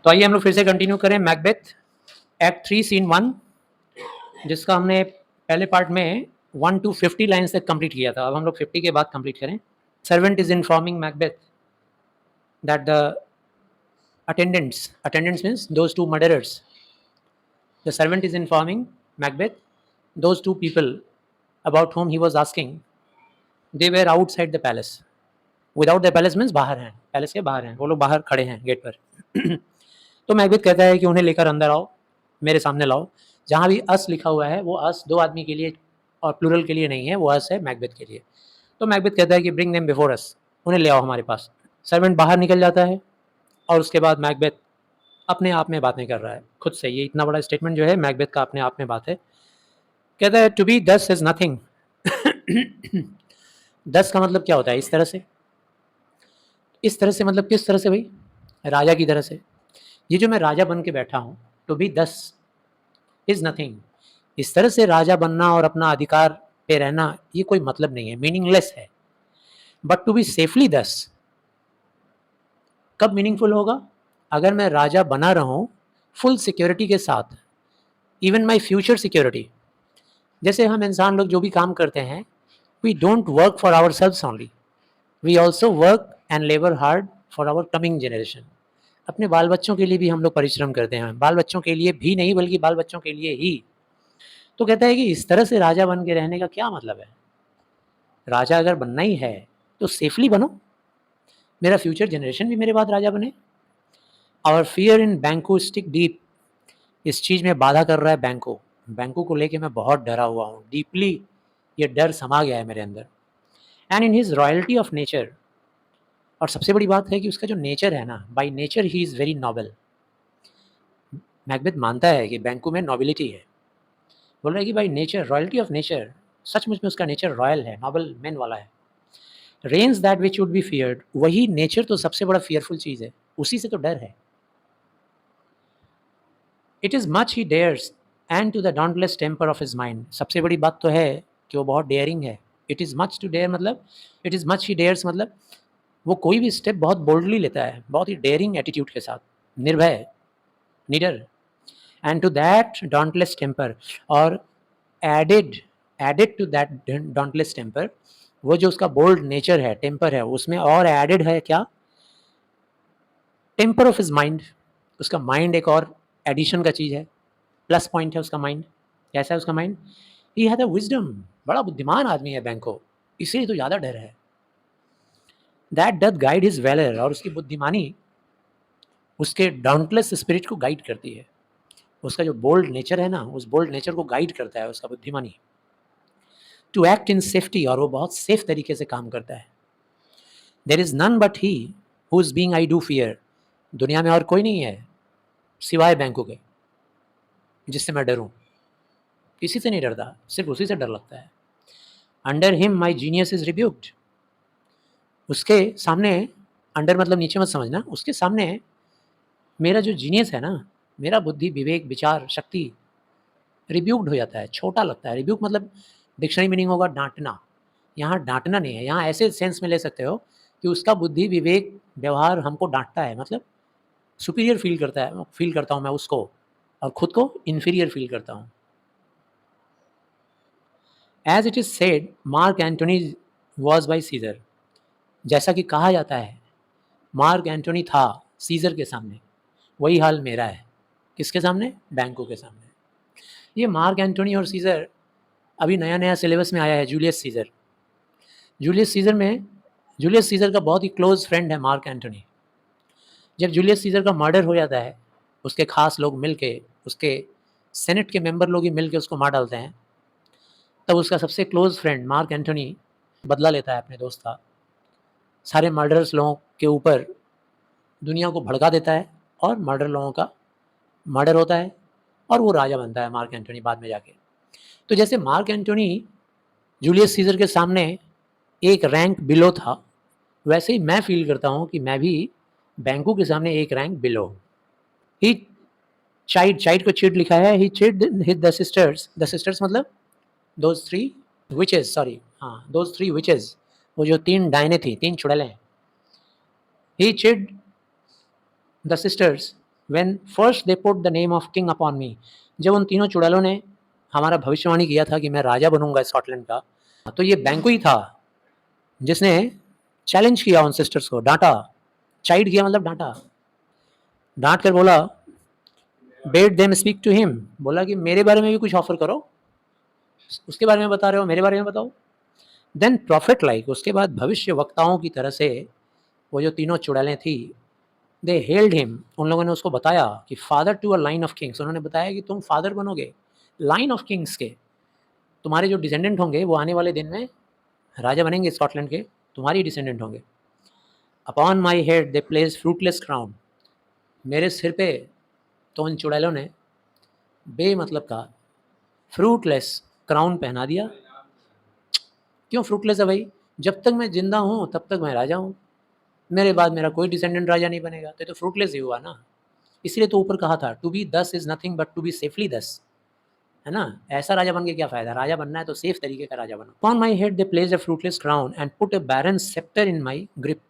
तो आइए हम लोग फिर से कंटिन्यू करें मैकबेथ एक्ट 3 सीन 1, जिसका हमने पहले पार्ट में 1 to 50 लाइन्स तक कंप्लीट किया था. अब हम लोग 50 के बाद कंप्लीट करें. Servant is informing Macbeth that the attendants means those two murderers. The servant is informing Macbeth those two people about whom he was asking, they were outside the palace. Without the palace means बाहर हैं, palace के बाहर हैं, वो लोग बाहर खड़े हैं गेट पर. तो मैकबेथ कहता है कि उन्हें लेकर अंदर आओ, मेरे सामने लाओ. जहाँ भी अस लिखा हुआ है वो अस दो आदमी के लिए और प्लूरल के लिए नहीं है, वो अस है मैकबेथ के लिए. तो मैकबेथ कहता है कि ब्रिंग देम बिफोर अस, उन्हें ले आओ हमारे पास. सर्वेंट बाहर निकल जाता है और उसके बाद मैकबेथ अपने आप में बातें कर रहा है खुद से. ये इतना बड़ा स्टेटमेंट जो है मैकबेथ का अपने आप में बात है. कहता है to be thus is nothing. दस का मतलब क्या होता है? इस तरह से. इस तरह से मतलब किस तरह से भाई? राजा की तरह से. ये जो मैं राजा बन के बैठा हूँ, to be thus is nothing. इस तरह से राजा बनना और अपना अधिकार पे रहना ये कोई मतलब नहीं है, मीनिंगलेस है. बट टू बी सेफली दस कब मीनिंगफुल होगा? अगर मैं राजा बना रहूं फुल सिक्योरिटी के साथ, इवन माई फ्यूचर सिक्योरिटी. जैसे हम इंसान लोग जो भी काम करते हैं, we don't work for ourselves only, we also work and labour hard for our coming generation. अपने बाल बच्चों के लिए भी हम लोग परिश्रम करते हैं, बाल बच्चों के लिए भी नहीं बल्कि बाल बच्चों के लिए ही. तो कहता है कि इस तरह से राजा बन के रहने का क्या मतलब है? राजा अगर बनना ही है तो सेफली बनो, मेरा फ्यूचर जनरेशन भी मेरे बाद राजा बने. और फियर इन बैंको स्टिक डीप, इस चीज़ में बाधा कर रहा है बैंको. बैंको को लेके मैं बहुत डरा हुआ हूँ, डीपली ये डर समा गया है मेरे अंदर. And in his royalty of nature, और सबसे बड़ी बात है कि उसका जो नेचर है ना, by nature he is very noble. Macbeth मानता है कि बैंको में नॉबिलिटी है. बोल रहा है कि by nature, royalty of nature, सचमुच में उसका नेचर रॉयल है, नॉबल मैन वाला है. Reigns that which would be feared, वही नेचर तो सबसे बड़ा फियरफुल चीज़ है, उसी से तो डर है. It is much he dares and to the dauntless temper of his mind. सबसे बड़ी बात तो है कि वो बहुत डेयरिंग है. It is much to dare मतलब, it is much he dares मतलब वो कोई भी स्टेप बहुत बोल्डली लेता है, बहुत ही डेयरिंग एटीट्यूड के साथ, निर्भय, निडर. And to that dauntless temper, और added added to that dauntless temper, वो जो उसका बोल्ड नेचर है, टेम्पर है, उसमें और एडेड है क्या? Temper of his mind. उसका माइंड एक और एडिशन का चीज़ है, प्लस पॉइंट है उसका माइंड. कैसा है उसका mind? He had a wisdom, बड़ा बुद्धिमान आदमी है बैंको, इसीलिए तो ज़्यादा डर है. That doth guide his valour, और उसकी बुद्धिमानी उसके डाउंटलेस स्पिरिट को गाइड करती है. उसका जो बोल्ड नेचर है ना, उस बोल्ड नेचर को गाइड करता है उसका बुद्धिमानी. टू एक्ट इन सेफ्टी, और वो बहुत सेफ तरीके से काम करता है. There is none but he who is being I do fear, दुनिया में और कोई नहीं है सिवाय बैंको के जिससे मैं डरूं. किसी से नहीं डरता, सिर्फ उसी से डर लगता है. Under him my genius is rebuked, उसके सामने, अंडर मतलब नीचे मत समझना, उसके सामने मेरा जो जीनियस है ना, मेरा बुद्धि, विवेक, विचार, शक्ति रिब्यूक्ड हो जाता है, छोटा लगता है. रिब्यूक मतलब डिक्शनरी मीनिंग होगा डांटना. यहाँ डांटना नहीं है, यहाँ ऐसे सेंस में ले सकते हो कि उसका बुद्धि, विवेक, व्यवहार हमको डांटता है, मतलब सुपीरियर फील करता हूँ मैं उसको, और खुद को इन्फीरियर फील करता हूँ. As it is said Mark Antony was by Caesar, जैसा कि कहा जाता है मार्क एंटोनी था सीजर के सामने, वही हाल मेरा है. किसके सामने? बैंको के सामने. ये मार्क एंटोनी और सीजर अभी नया नया सिलेबस में आया है. जूलियस सीजर, जूलियस सीजर में, जूलियस सीजर का बहुत ही क्लोज फ्रेंड है मार्क एंटोनी. जब जूलियस सीजर का मर्डर हो जाता है, उसके खास लोग मिल के, उसके सेनेट के मेंबर लोग ही मिल के उसको मार डालते हैं, तब उसका सबसे क्लोज फ्रेंड मार्क एंटोनी बदला लेता है अपने दोस्त का. सारे मर्डरर्स लोगों के ऊपर दुनिया को भड़का देता है, और मर्डर लोगों का मर्डर होता है, और वो राजा बनता है मार्क एंटोनी बाद में जाके. तो जैसे मार्क एंटोनी जूलियस सीजर के सामने एक रैंक बिलो था, वैसे ही मैं फील करता हूँ कि मैं भी बैंको के सामने एक रैंक बिलो. ही चाइड को चिड लिखा है, he chid his the sisters मतलब दोज थ्री विचेस, सॉरी हाँ, दोज थ्री विचेस, वो जो तीन डायने थी, तीन चुड़ैलें. He chid the sisters when first they put the name of king upon me, जब उन तीनों चुड़ैलों ने हमारा भविष्यवाणी किया था कि मैं राजा बनूंगा स्कॉटलैंड का, तो ये बैंको ही था जिसने चैलेंज किया उन सिस्टर्स को, डांटा, चाइड किया मतलब डांटा, डांट कर बोला, bade them speak to him, बोला कि मेरे बारे में भी कुछ ऑफर करो, उसके बारे में बता रहे हो, मेरे बारे में बताओ। देन प्रॉफिट लाइक, उसके बाद भविष्य वक्ताओं की तरह से वो जो तीनों चुड़ैलें थी, दे हेल्ड हिम, उन लोगों ने उसको बताया कि father to a line of kings, उन्होंने बताया कि तुम फादर बनोगे लाइन ऑफ किंग्स के, तुम्हारे जो डिसेंडेंट होंगे वो आने वाले दिन में राजा बनेंगे स्कॉटलैंड के, तुम्हारे डिसेंडेंट होंगे। Upon my head they place fruitless crown, मेरे सिर पे तो उन चुड़ैलों ने बे मतलब का फ्रूटलेस क्राउन पहना दिया। क्यों फ्रूटलेस है भाई? जब तक मैं जिंदा हूँ तब तक मैं राजा हूँ, मेरे बाद मेरा कोई डिसेंडेंट राजा नहीं बनेगा, तो फ्रूटलेस ही हुआ ना। इसलिए तो ऊपर कहा था to be thus is nothing but to be safely thus, है ना। ऐसा राजा बन के क्या फायदा, राजा बनना है तो सेफ तरीके का राजा बनो। On my head they place a fruitless crown and put a barren sceptre in my grip,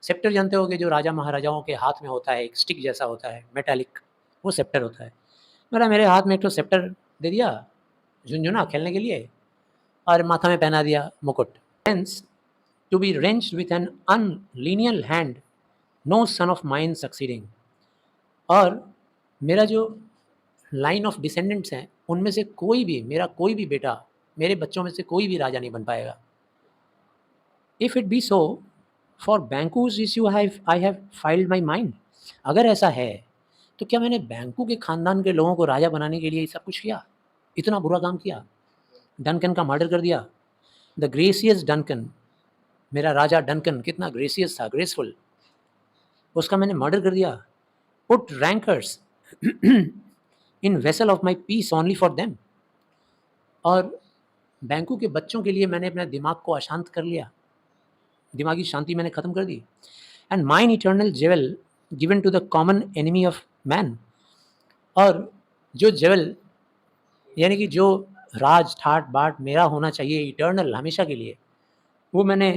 sceptre जानते हो कि जो राजा महाराजाओं के हाथ में होता है, एक स्टिक जैसा होता है मेटालिक, वो सेप्टर होता है। मेरे हाथ में एक तो सेप्टर दे दिया झुनझुना खेलने के लिए, और माथा में पहना दिया मुकुट। Hence to be wrenched with an unlineal hand, no son of mine succeeding, और मेरा जो लाइन ऑफ डिसेंडेंट्स हैं उनमें से कोई भी, मेरा कोई भी बेटा, मेरे बच्चों में से कोई भी राजा नहीं बन पाएगा। If it be so for Banquo's issue I have filed my mind, अगर ऐसा है तो क्या मैंने बैंकू के खानदान के लोगों को राजा बनाने के लिए सब कुछ किया, इतना बुरा काम किया, डनकन का मर्डर कर दिया, द ग्रेसियस डनकन, मेरा राजा डनकन कितना ग्रेसियस था, ग्रेसफुल, उसका मैंने मर्डर कर दिया। Put rancours in vessel of my peace only for them, और बैंकू के बच्चों के लिए मैंने अपने दिमाग को अशांत कर लिया, दिमागी शांति मैंने ख़त्म कर दी। And mine eternal jewel given to the common enemy of man, और जो जेवल यानी कि जो राज ठाट बाट मेरा होना चाहिए इटर्नल हमेशा के लिए, वो मैंने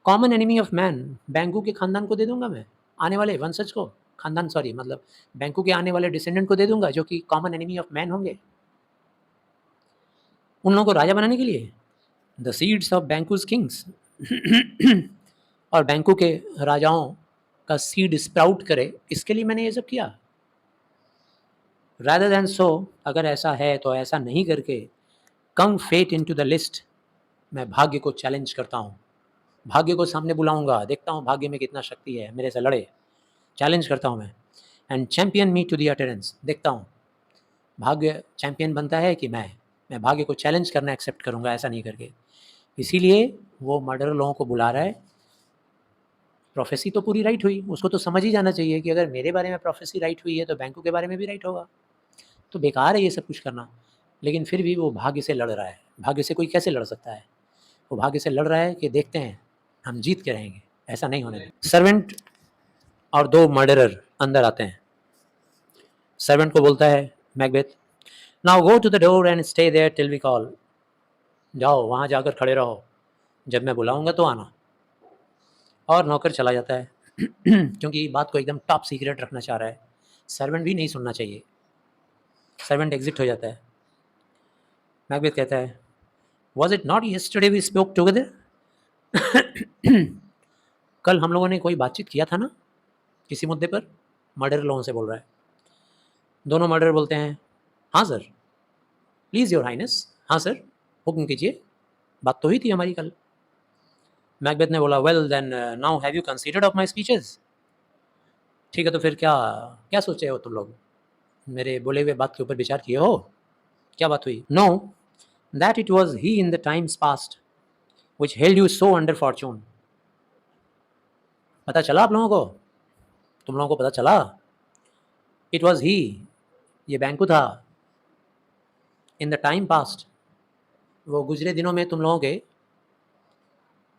कॉमन एनिमी ऑफ मैन बैंकू के खानदान को दे दूंगा, मैं आने वाले वंशज को, खानदान सॉरी मतलब बैंकू के आने वाले डिसेंडेंट को दे दूंगा जो कि कॉमन एनिमी ऑफ मैन होंगे, उन लोगों को राजा बनाने के लिए। द सीड्स ऑफ बैंकूज किंग्स और बैंकू के राजाओं का सीड स्प्राउट करे, इसके लिए मैंने ये सब किया। रादर दैन सो, अगर ऐसा है तो ऐसा नहीं करके, come fate into the list, मैं भाग्य को चैलेंज करता हूँ, भाग्य को सामने बुलाऊंगा, देखता हूँ भाग्य में कितना शक्ति है, मेरे से लड़े, चैलेंज करता हूँ मैं। And champion me to the attendance, देखता हूँ भाग्य चैम्पियन बनता है कि मैं भाग्य को चैलेंज करना एक्सेप्ट करूँगा, ऐसा नहीं करके। इसीलिए वो मर्डर लोगों को बुला रहा है। प्रोफेसी तो पूरी राइट हुई, उसको तो समझ ही जाना चाहिए कि अगर मेरे बारे में प्रोफेसी राइट हुई है तो बैंकों के बारे में भी राइट होगा, तो बेकार है ये सब कुछ करना। लेकिन फिर भी वो भाग्य से लड़ रहा है। भाग्य से कोई कैसे लड़ सकता है? वो भाग्य से लड़ रहा है कि देखते हैं हम जीत के रहेंगे, ऐसा नहीं होने देंगे। सर्वेंट और दो मर्डरर अंदर आते हैं। सर्वेंट को बोलता है Macbeth, now go to the door and stay there till we call, जाओ वहाँ जाकर खड़े रहो, जब मैं बुलाऊंगा तो आना। और नौकर चला जाता है क्योंकि बात को एकदम टॉप सीक्रेट रखना चाह रहा है, सर्वेंट भी नहीं सुनना चाहिए। सर्वेंट एग्जिट हो जाता है। मैकबेथ कहता है, was it not yesterday we spoke together, कल हम लोगों ने कोई बातचीत किया था ना किसी मुद्दे पर, मर्डर लोगों से बोल रहा है। दोनों मर्डर बोलते हैं, हाँ सर, प्लीज़ योर हाइनेस, हाँ सर हुक्म कीजिए, बात तो हुई थी हमारी कल। मैकबेथ ने बोला, well then now have you considered of my speeches, ठीक है तो फिर क्या क्या सोचे हो तुम लोग, मेरे बोले हुए बात के ऊपर विचार किए हो, क्या बात हुई? Know that it was he in the times past which held you so under Fortune, पता चला आप लोगों को, तुम लोगों को पता चला, इट वॉज ही, ये बैंकू था, इन द टाइम पास्ट, वो गुजरे दिनों में तुम लोगों के,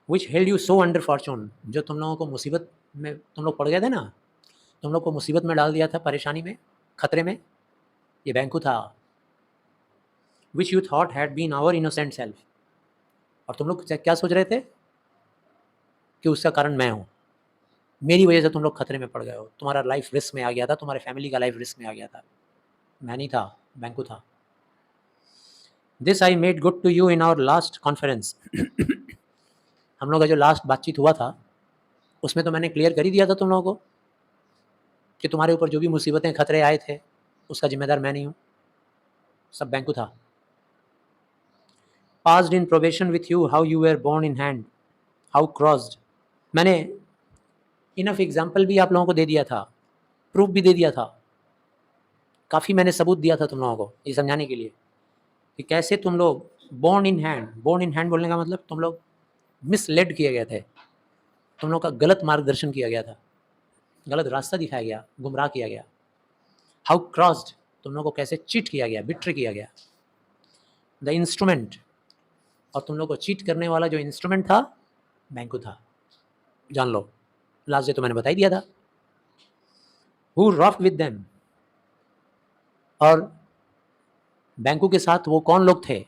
which held you so under Fortune, जो तुम लोगों को मुसीबत में तुम लोग पड़ गए थे ना, तुम लोग को मुसीबत में डाल दिया था, परेशानी में, खतरे में, ये बैंकू था। Which you thought had been our innocent self, और तुम लोग क्या सोच रहे थे कि उसका कारण मैं हूँ, मेरी वजह से तुम लोग खतरे में पड़ गए हो, तुम्हारा लाइफ रिस्क में आ गया था, तुम्हारे फैमिली का लाइफ रिस्क में आ गया था। मैं नहीं था, बैंकू था। This I made good to you in our last conference. हम लोग का जो लास्ट बातचीत हुआ था उसमें तो मैंने क्लियर कर ही दिया था तुम लोगों को कि तुम्हारे ऊपर जो भी मुसीबतें खतरे आए थे उसका जिम्मेदार मैं नहीं हूँ, सब बैंकू था। Passed in probation with you, how you were born in hand, how crossed. मैंने इनफ एग्जाम्पल भी आप लोगों को दे दिया था, प्रूफ भी दे दिया था, काफ़ी मैंने सबूत दिया था तुम लोगों को ये समझाने के लिए कि कैसे तुम लोग born in hand. Born in hand बोलने का मतलब तुम लोग मिसलेड किए गए थे, तुम लोग का गलत मार्गदर्शन किया गया था, गलत रास्ता दिखाया गया, गुमराह किया गया। हाउ क्रॉस्ड, तुम लोग को कैसे चीट किया गया, बिट्रे किया गया। द इंस्ट्रूमेंट, और तुम लोग को चीट करने वाला जो इंस्ट्रूमेंट था बैंकू था, जान लो। लास्ट डे तो मैंने बता ही दिया था। हु रॉफ विद देम, और बैंकू के साथ वो कौन लोग थे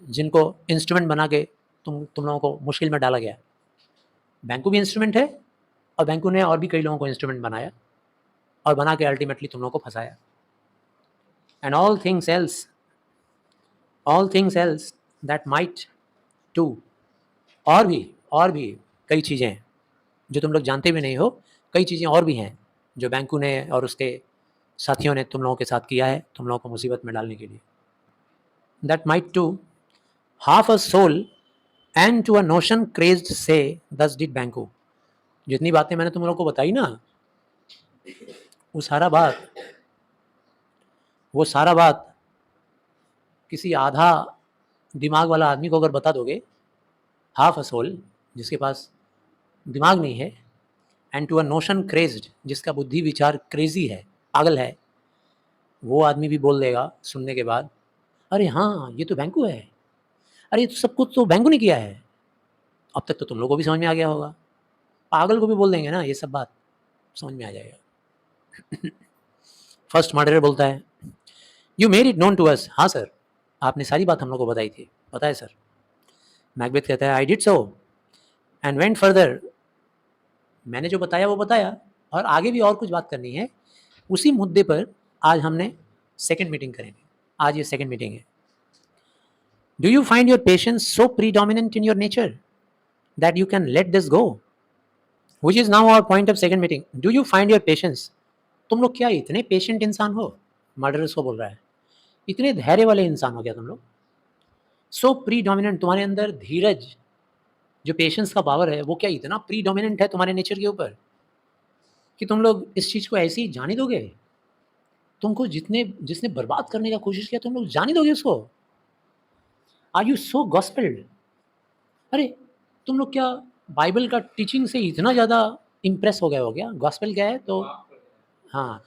जिनको इंस्ट्रूमेंट बना के तुम लोगों को मुश्किल में डाला गया। बैंकू भी इंस्ट्रूमेंट है और बैंकू ने और भी कई लोगों को इंस्ट्रूमेंट बनाया और बना के अल्टीमेटली तुम लोगों को फंसाया। And all things else that might to, और भी कई चीज़ें जो तुम लोग जानते भी नहीं हो, कई चीज़ें और भी हैं जो बैंकू ने और उसके साथियों ने तुम लोगों के साथ किया है तुम लोगों को मुसीबत में डालने के लिए। That might to half a soul and to a notion crazed say thus did बैंकू। जितनी बातें मैंने तुम लोगों को बताई ना, वो सारा बात किसी आधा दिमाग वाला आदमी को अगर बता दोगे, हाफ अ सोल जिसके पास दिमाग नहीं है, एंड टू अ नोशन क्रेज्ड जिसका बुद्धि विचार क्रेजी है, पागल है, वो आदमी भी बोल देगा सुनने के बाद, अरे हाँ ये तो बैंकू है, अरे ये तो सब कुछ तो बैंकू ने किया है। अब तक तो तुम लोगों को भी समझ में आ गया होगा, पागल को भी बोल देंगे ना ये सब बात, समझ में आ जाएगा। फर्स्ट मर्डरर बोलता है, you made it known to us. हाँ सर, आपने सारी बात हम लोग को बताई थी, पता है सर। मैकबेथ कहता है, I did so and went further. मैंने जो बताया वो बताया, और आगे भी और कुछ बात करनी है उसी मुद्दे पर। आज हमने सेकंड मीटिंग करेंगे, आज ये सेकंड मीटिंग है। Do you find your patience so predominant in your nature that you can let this go, which is now our point of second meeting. Do you find your patience, तुम लोग क्या इतने patient इंसान हो, murderers को बोल रहा है, इतने धैर्य वाले इंसान हो क्या तुम लोग। सो प्रीडोमिनेंट, तुम्हारे अंदर धीरज, जो पेशेंस का पावर है वो क्या इतना प्रीडोमिनेंट है तुम्हारे नेचर के ऊपर कि तुम लोग इस चीज़ को ऐसे ही जाने दोगे। तुमको जिसने बर्बाद करने का कोशिश किया तुम लोग जाने दोगे उसको। आर यू सो गॉस्पेल्ड, अरे तुम लोग क्या बाइबल का टीचिंग से इतना ज़्यादा इम्प्रेस हो गए हो क्या। गॉस्पेल क्या है तो, हाँ,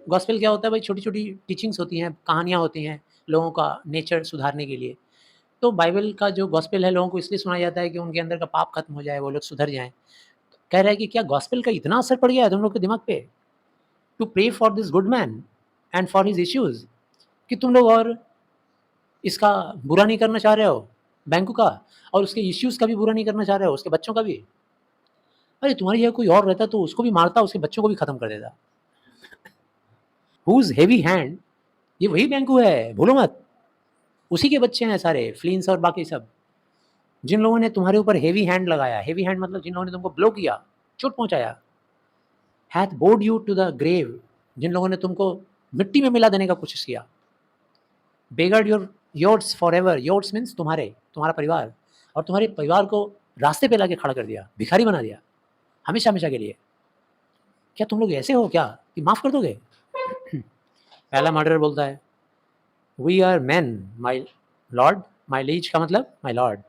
गॉस्पेल क्या होता है भाई, छोटी छोटी टीचिंग्स होती हैं, कहानियाँ होती हैं लोगों का नेचर सुधारने के लिए। तो बाइबल का जो गॉस्पेल है लोगों को इसलिए सुनाया जाता है कि उनके अंदर का पाप खत्म हो जाए, वो लोग सुधर जाएं। कह रहा है कि क्या गॉस्पेल का इतना असर पड़ गया है तुम लोग के दिमाग पे, to pray for this good man and for his issues, कि तुम लोग और इसका बुरा नहीं करना चाह रहे हो, बैंकू का, और उसके इश्यूज का भी बुरा नहीं करना चाह रहे हो, उसके बच्चों का भी। अरे तुम्हारी जगह कोई और रहता तो उसको भी मारता, उसके बच्चों को भी खत्म कर देता। हुज हेवी हैंड, ये वही बैंकू है, भूलो मत। उसी के बच्चे हैं सारे, फ्लिंस और बाकी सब, जिन लोगों ने तुम्हारे ऊपर हेवी हैंड लगाया। हेवी हैंड मतलब जिन लोगों ने तुमको ब्लो किया, चोट पहुंचाया। Hath bowed you to the grave, जिन लोगों ने तुमको मिट्टी में मिला देने का कोशिश किया। Beggared yours for ever, yours means तुम्हारे, तुम्हारा परिवार, और तुम्हारे परिवार को रास्ते पे लाके खड़ा कर दिया, भिखारी बना दिया हमेशा हमेशा के लिए। क्या तुम लोग ऐसे हो क्या कि माफ कर दोगे। पहला मर्डरर बोलता है, we are man my lord, my liege का मतलब माई लॉर्ड,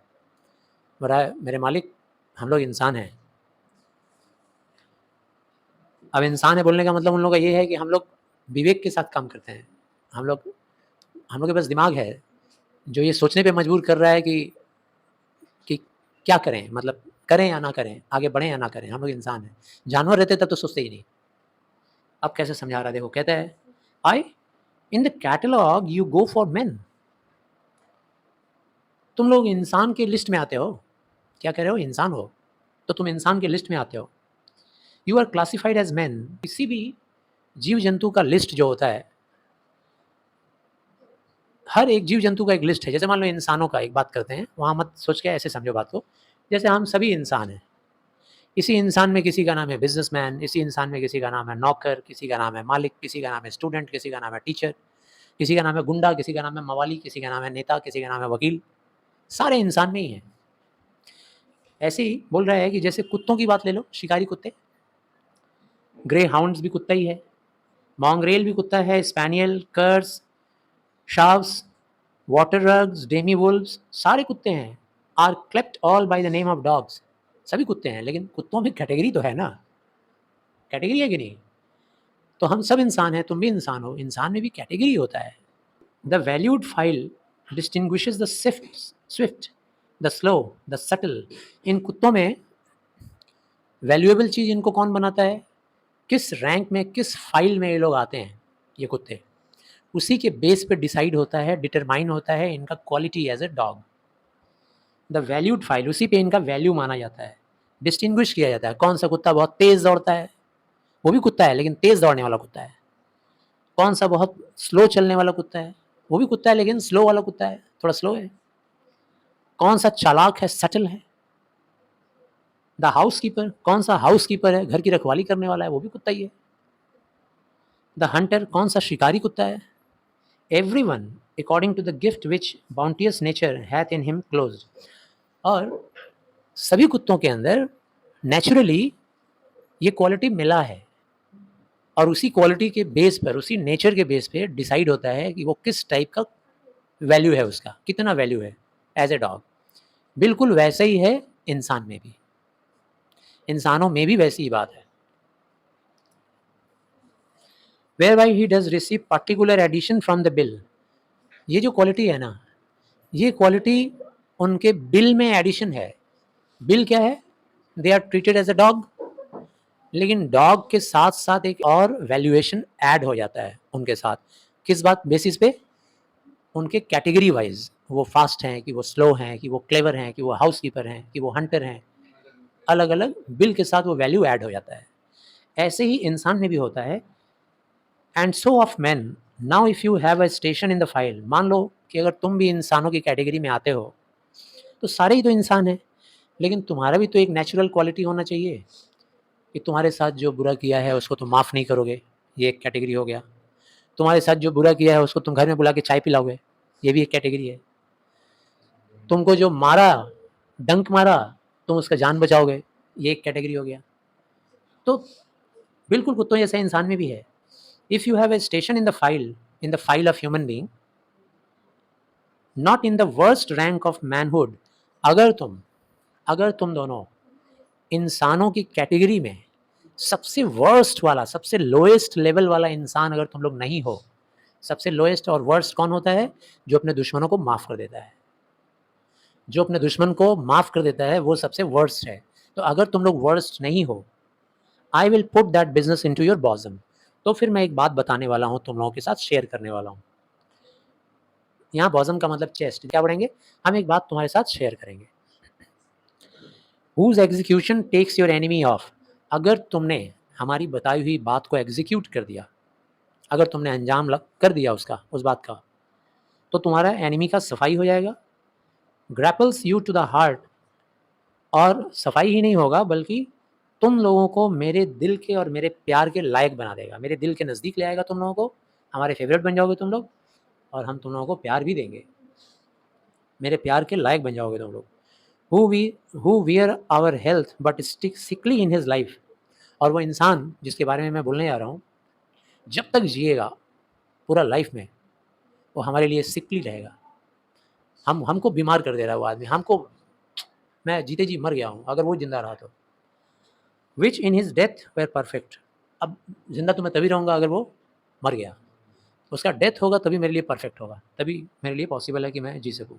मेरे मालिक, हम लोग इंसान हैं। अब इंसान है बोलने का मतलब उन लोगों का ये है कि हम लोग विवेक के साथ काम करते हैं, हम लोग के पास दिमाग है जो ये सोचने पे मजबूर कर रहा है कि क्या करें, मतलब करें या ना करें, आगे बढ़ें या ना करें। हम लोग इंसान हैं, जानवर रहते तब तो सोचते ही नहीं। अब कैसे समझा रहा है देखो, कहता है, ay in the catalogue you go for men, तुम लोग इंसान के लिस्ट में आते हो। क्या कह रहे हो, इंसान हो तो तुम इंसान के लिस्ट में आते हो। You are classified as man. किसी भी जीव जंतु का लिस्ट जो होता है, हर एक जीव जंतु का एक लिस्ट है। जैसे मान लो इंसानों का एक बात करते हैं, वहाँ मत सोच के ऐसे समझो बात को, जैसे हम सभी इंसान हैं। इसी इंसान में किसी का नाम है बिजनेसमैन, इसी इंसान में किसी का नाम है नौकर, किसी का नाम है मालिक, किसी का नाम है स्टूडेंट, किसी का नाम है टीचर, किसी का नाम है गुंडा, किसी का नाम है मवाली, किसी का नाम है नेता, किसी का नाम है वकील। सारे इंसान में ही हैं। ऐसे ही बोल रहा है कि जैसे कुत्तों की बात ले लो, शिकारी कुत्ते, ग्रे हाउंड्स भी कुत्ता ही है, मॉन्ग्रेल भी कुत्ता है, spaniel, curs, shoughs, water rugs, demi wolves, सारे कुत्ते हैं। Are clept all by the name of dogs. सभी कुत्ते हैं, लेकिन कुत्तों में कैटेगरी तो है ना, कैटेगरी है कि नहीं? तो हम सब इंसान हैं, तुम भी इंसान हो, इंसान में भी कैटेगरी होता है। The valued file distinguishes the swift, the slow, the subtle. इन कुत्तों में वैल्यूएबल चीज़ इनको कौन बनाता है, किस रैंक में, किस फाइल में ये लोग आते हैं, ये कुत्ते, उसी के बेस पे डिसाइड होता है, डिटरमाइन होता है इनका quality as a dog. The valued file, उसी पे इनका वैल्यू माना जाता है, डिस्टिंग्विश किया जाता है। कौन सा कुत्ता बहुत तेज़ दौड़ता है, वो भी कुत्ता है लेकिन तेज़ दौड़ने वाला कुत्ता है। कौन सा बहुत स्लो चलने वाला कुत्ता है, वो भी कुत्ता है लेकिन स्लो वाला कुत्ता है, थोड़ा स्लो है। कौन सा चालाक है, सटल है। द हाउस कीपर, कौन सा हाउस कीपर है, घर की रखवाली करने वाला है, वो भी कुत्ता ही है। द हंटर, कौन सा शिकारी कुत्ता है। Everyone according to the gift which bounteous nature hath in him closed. और सभी कुत्तों के अंदर नेचुरली ये क्वालिटी मिला है, और उसी क्वालिटी के बेस पर, उसी नेचर के बेस पे डिसाइड होता है कि वो किस टाइप का वैल्यू है, उसका कितना वैल्यू है एज ए डॉग। बिल्कुल वैसे ही है इंसान में भी, इंसानों में भी वैसी ही बात है। Whereby he does receive particular addition from the bill. ये जो क्वालिटी है ना, ये क्वालिटी उनके बिल में एडिशन है। बिल क्या है, they are treated as a dog, लेकिन डॉग के साथ साथ एक और वैल्यूएशन ऐड हो जाता है उनके साथ। किस बात बेसिस पे, उनके कैटेगरी वाइज, वो फास्ट हैं कि वो स्लो हैं, कि वो क्लेवर हैं, कि वो हाउस कीपर हैं, कि वो हंटर हैं, अलग अलग बिल के साथ वो वैल्यू ऐड हो जाता है। ऐसे ही इंसान में भी होता है। And so of man, now if you have a station in the file. मान लो कि अगर तुम भी इंसानों की कैटेगरी में आते हो, तो सारे ही तो इंसान हैं, लेकिन तुम्हारा भी तो एक नेचुरल क्वालिटी होना चाहिए कि तुम्हारे साथ जो बुरा किया है उसको तुम माफ़ नहीं करोगे, ये एक कैटेगरी हो गया। तुम्हारे साथ जो बुरा किया है उसको तुम घर में बुला के चाय पिलाओगे, ये भी एक कैटेगरी है। तुमको जो मारा, डंक मारा, तुम उसका जान बचाओगे, ये एक कैटेगरी हो गया। तो बिल्कुल कुत्तों जैसा इंसान में भी है। If you have a station in the file of human being, not in the worst rank of manhood. अगर तुम दोनों इंसानों की कैटेगरी में सबसे वर्स्ट वाला, सबसे लोएस्ट लेवल वाला इंसान अगर तुम लोग नहीं हो, सबसे लोएस्ट और वर्स्ट कौन होता है, जो अपने दुश्मनों को माफ़ कर देता है। जो अपने दुश्मन को माफ़ कर देता है वो सबसे वर्स्ट है। तो अगर तुम लोग वर्स्ट नहीं हो, I will put that business in to your bosom. तो फिर मैं एक बात बताने वाला हूँ, तुम लोगों के साथ शेयर करने वाला हूँ। यहाँ बॉजम का मतलब चेस्ट। क्या पढ़ेंगे हम, एक बात तुम्हारे साथ शेयर करेंगे। Whose execution takes your enemy off. अगर तुमने हमारी बताई हुई बात को एग्जीक्यूट कर दिया, अगर तुमने अंजाम कर दिया उसका, उस बात का, तो तुम्हारा एनिमी का सफाई हो जाएगा। ग्रैपल्स यू टू द हार्ट, और सफाई ही नहीं होगा बल्कि तुम लोगों को मेरे दिल के और मेरे प्यार के लायक बना देगा, मेरे दिल के नज़दीक ले आएगा तुम लोगों को, हमारे फेवरेट बन जाओगे तुम लोग, और हम तुम लोगों को प्यार भी देंगे, मेरे प्यार के लायक बन जाओगे तुम लोग। Who wear our health but stick sickly in his life. और वो इंसान जिसके बारे में मैं बोलने जा रहा हूँ, जब तक जिएगा पूरा लाइफ में, वो हमारे लिए सिकली रहेगा। हमको बीमार कर दे रहा है वो आदमी, हमको, मैं जीते जी मर गया हूँ अगर वो जिंदा रहा तो। Which in his death were perfect. अब जिंदा तो मैं तभी रहूँगा अगर वो मर गया, उसका डेथ होगा तभी मेरे लिए परफेक्ट होगा, तभी मेरे लिए पॉसिबल है कि मैं जी सकूँ।